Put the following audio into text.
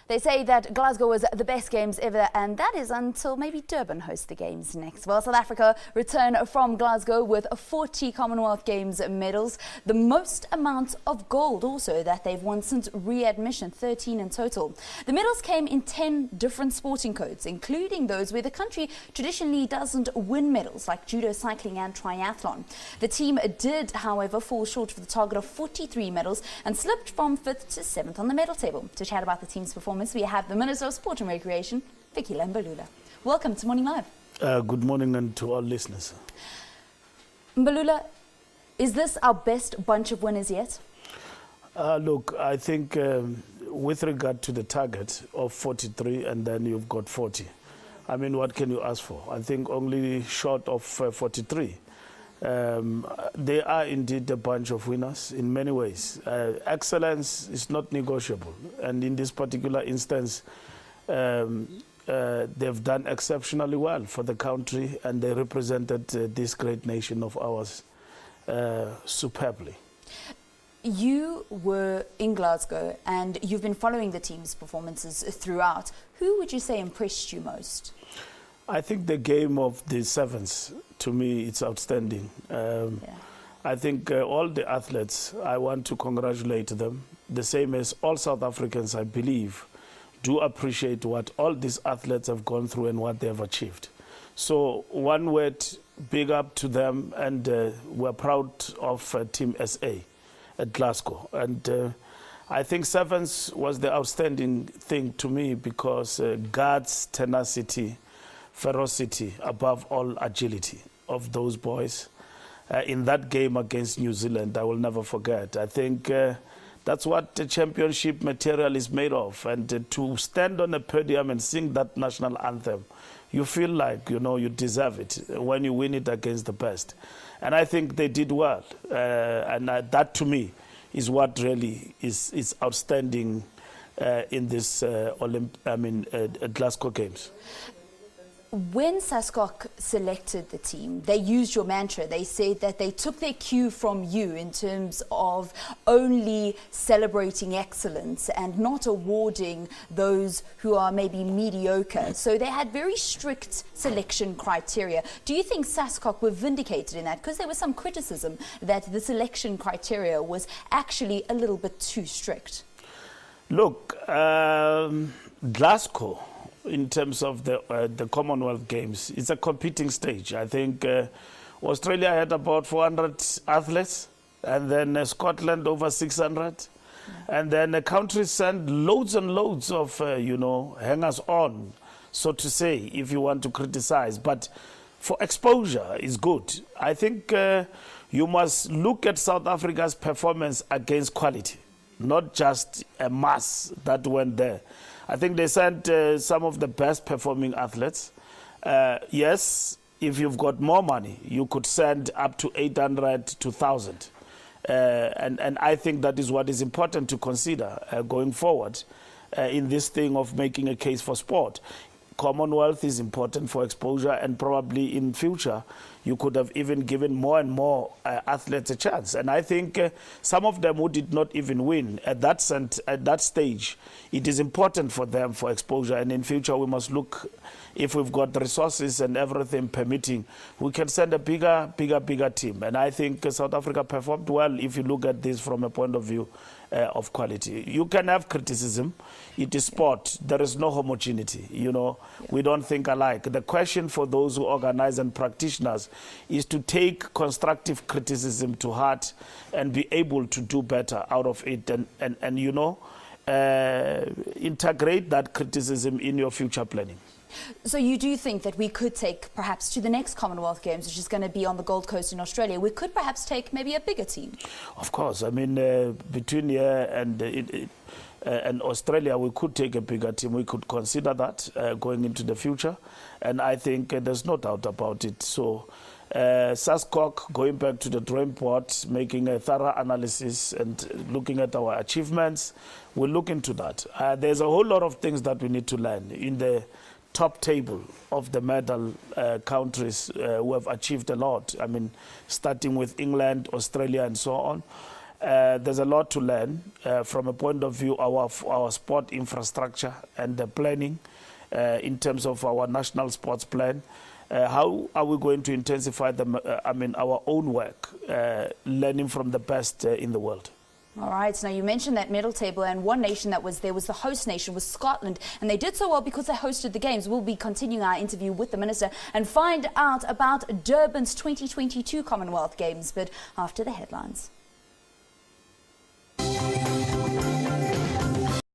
They say that Glasgow was the best games ever, and that is until maybe Durban hosts the games next. Well, South Africa return from Glasgow with 40 Commonwealth Games medals, the most amount of gold also that they've won since readmission, 13 in total. The medals came in 10 different sporting codes, including those where the country traditionally doesn't win medals, like judo, cycling and triathlon. The team did, however, fall short of the target of 43 medals and slipped from 5th to 7th on the medal table. To chat about the team's performance, we have the Minister of Sport and Recreation, Mbalula. Welcome to Morning Live. Good morning and to all listeners. Mbalula, is this our best bunch of winners yet? Look, I think with regard to the target of 43 and then you've got 40, I mean, what can you ask for? I think only short of 43. They are indeed a bunch of winners in many ways. Excellence is not negotiable, and in this particular instance, they've done exceptionally well for the country, and they represented this great nation of ours superbly. You were in Glasgow, and you've been following the team's performances throughout. Who would you say impressed you most? I think the game of the sevens, to me, it's outstanding. I think all the athletes, I want to congratulate them, the same as all South Africans, I believe, do appreciate what all these athletes have gone through and what they have achieved. So one word, big up to them, and we're proud of Team SA at Glasgow. And I think sevens was the outstanding thing to me because guts, tenacity, ferocity, above all agility of those boys in that game against New Zealand, I will never forget. I think that's what the championship material is made of, and to stand on a podium and sing that national anthem, you feel like, you know, you deserve it when you win it against the best. And I think they did well, and that to me is what really is outstanding in this Glasgow Games. When SASCOC selected the team, they used your mantra. They said that they took their cue from you in terms of only celebrating excellence and not awarding those who are maybe mediocre. So they had very strict selection criteria. Do you think SASCOC were vindicated in that? Because there was some criticism that the selection criteria was actually a little bit too strict. Look, Glasgow, in terms of the Commonwealth Games, it's a competing stage. I think Australia had about 400 athletes, and then Scotland over 600. And then the countries sent loads and loads of, hangers on, so to say, if you want to criticize. But for exposure is good. I think you must look at South Africa's performance against quality, not just a mass that went there. I think they sent some of the best performing athletes. Yes, if you've got more money, you could send up to 800 to 1,000. And I think that is what is important to consider going forward in this thing of making a case for sport. Commonwealth is important for exposure, and probably in future you could have even given more and more athletes a chance. And I think some of them who did not even win at that stage, it is important for them for exposure. And in future we must look, if we've got the resources and everything permitting, we can send a bigger team. And I think South Africa performed well if you look at this from a point of view of quality. You can have criticism. It is sport. There is no homogeneity. We don't think alike. The question for those who organize and practitioners is to take constructive criticism to heart and be able to do better out of it, and integrate that criticism in your future planning. So you do think that we could take perhaps to the next Commonwealth Games, which is going to be on the Gold Coast in Australia, we could perhaps take maybe a bigger team? Of course. I mean, between here and Australia, we could take a bigger team. We could consider that going into the future. And I think there's no doubt about it. So SASCOC, going back to the drawing board, making a thorough analysis and looking at our achievements, we'll look into that. There's a whole lot of things that we need to learn in the top table of the medal countries who have achieved a lot. I mean, starting with England, Australia, and so on. there's a lot to learn from a point of view of our sport infrastructure and the planning in terms of our national sports plan. How are we going to intensify our own work, learning from the best in the world? All right, so now you mentioned that medal table, and one nation that was there was the host nation, was Scotland, and they did so well because they hosted the games. We'll be continuing our interview with the minister and find out about Durban's 2022 Commonwealth Games, but after the headlines.